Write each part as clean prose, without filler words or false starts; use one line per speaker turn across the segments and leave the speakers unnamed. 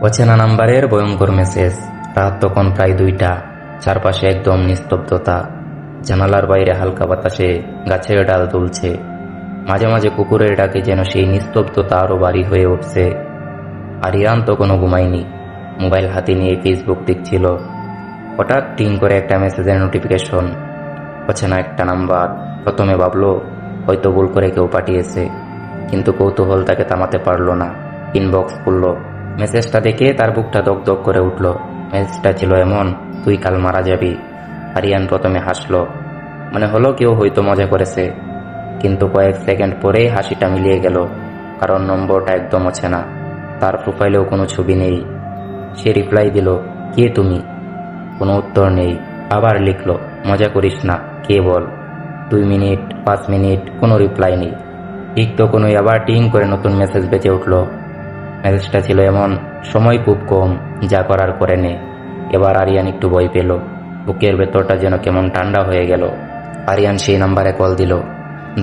অচেনা নাম্বারের ভয়ঙ্কর মেসেজ। রাত তখন প্রায় 2টা। চারপাশে একদম নিস্তব্ধতা। জানালার বাইরে হালকা বাতাসে গাছের ডাল দুলছে। মাঝে মাঝে কুকুরের ডাকে যেন সেই নিস্তব্ধতা আরো ভারী হয়ে উঠছে। আরিয়ান তখনও ঘুমায়নি। মোবাইল হাতে নিয়ে ফেসবুক দেখছিল। হঠাৎ টিং করে একটা মেসেজের নোটিফিকেশন। অচেনা একটা নাম্বার। প্রথমে ভাবলো হয়তো ভুল করে কেউ পাঠিয়েছে, কিন্তু কৌতূহল তাকে থামাতে পারল না। ইনবক্স খুলল। মেসেজটা দেখে তার বুকটা দগদগ করে উঠল। মেসেজটা ছিল এমন, তুই কাল মারা যাবি। আরিয়ান প্রথমে হাসলো। মনে হলো কেউ হয়তো মজা করেছে, কিন্তু কয়েক সেকেন্ড পরেই হাসিটা মিলিয়ে গেল, কারণ নম্বরটা একদম অচেনা। তার প্রোফাইলেও কোনো ছবি নেই। সে রিপ্লাই দিল, কে তুমি? কোনো উত্তর নেই। আবার লিখল, মজা করিস না, কে বল? 2 মিনিট, 5 মিনিট, কোনো রিপ্লাই নেই। ঠিক তখনই আবার টিং করে নতুন মেসেজ বেঁচে উঠল। মেসেজটা ছিল এমন, সময় খুব কম, যা করার করে নে। এবার আরিয়ান একটু ভয় পেল। বুকের ভেতরটা যেন কেমন ঠান্ডা হয়ে গেল। আরিয়ান সেই নাম্বারে কল দিল।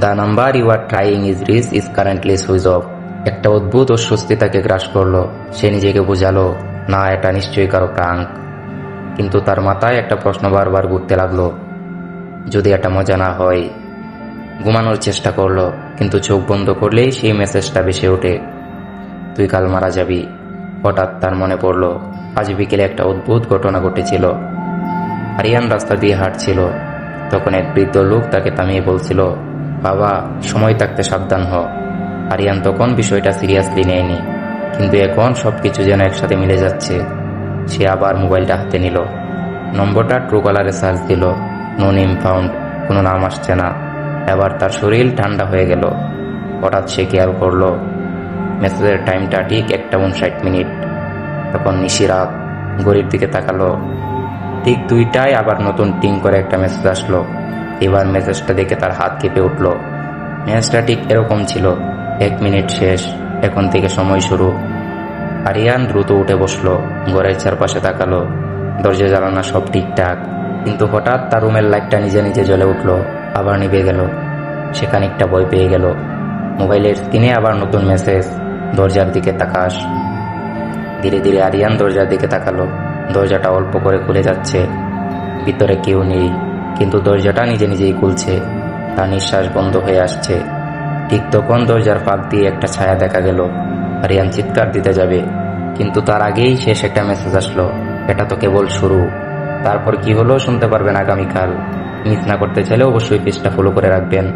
The number you are trying is reach is currently switch off. একটা অদ্ভুত অস্বস্তি তাকে গ্রাস করলো। সে নিজেকে বোঝালো, না, এটা নিশ্চয়ই কারো প্রাঙ্ক। কিন্তু তার মাথায় একটা প্রশ্ন বারবার ঘুরতে লাগলো, যদি এটা মজা না হয়। ঘুমানোর চেষ্টা করলো, কিন্তু চোখ বন্ধ করলেই সেই মেসেজটা ভেসে ওঠে, তুই কাল মারা যাবি। হঠাৎ তার মনে পড়ল, আজ বিকেলে একটা অদ্ভুত ঘটনা ঘটেছিল। আরিয়ান রাস্তা দিয়ে হাঁটছিল। তখন এক বৃদ্ধ লোক তাকে থামিয়ে বলছিল, বাবা, সময় থাকতে সাবধান হ। আরিয়ান তখন বিষয়টা সিরিয়াসলি নেয়নি, কিন্তু এখন সবকিছু যেন একসাথে মিলে যাচ্ছে। সে আবার মোবাইলটা হাতে নিল। নম্বরটা ট্রুকলারে সার্চ দিল। No name found. কোনো নাম আসছে না। এবার তার শরীর ঠান্ডা হয়ে গেল। হঠাৎ সে খেয়াল করলো মেসেজের টাইমটা ঠিক 1:59। তখন নিশিরাত। ঘড়ির দিকে তাকালো। ঠিক 2টায় আবার নতুন টিং করে একটা মেসেজ আসলো। এবার মেসেজটা দেখে তার হাত কেঁপে উঠল। মেসেজটা ঠিক এরকম ছিল, 1 মিনিট শেষ, এখন থেকে সময় শুরু। আরিয়ান দ্রুত উঠে বসলো। ঘরের চারপাশে তাকালো। দরজা জ্বালানো সব ঠিকঠাক, কিন্তু হঠাৎ তার রুমের লাইটটা নিজে নিজে জ্বলে উঠল, আবার নিভে গেল। সে খানিকটা ভয় পেয়ে গেল। মোবাইলের স্ক্রিনে আবার নতুন মেসেজ, দরজার দিকে তাকাস। ধীরে ধীরে আরিয়ান দরজার দিকে তাকালো। দরজাটা অল্প করে খুলে যাচ্ছে। ভিতরে কেউ নেই, কিন্তু দরজাটা নিজে নিজেই খুলছে। তার নিঃশ্বাস বন্ধ হয়ে আসছে। ঠিক তখন দরজার ফাঁক দিয়ে একটা ছায়া দেখা গেল। আরিয়ান চিৎকার দিতে যাবে, কিন্তু তার আগেই শেষ একটা মেসেজ আসলো, এটা তো কেবল শুরু। তারপর কি হলো শুনতে পারবেন আগামীকাল। মিস না করতে চাইলে অবশ্যই পেজটা ফলো করে রাখবেন।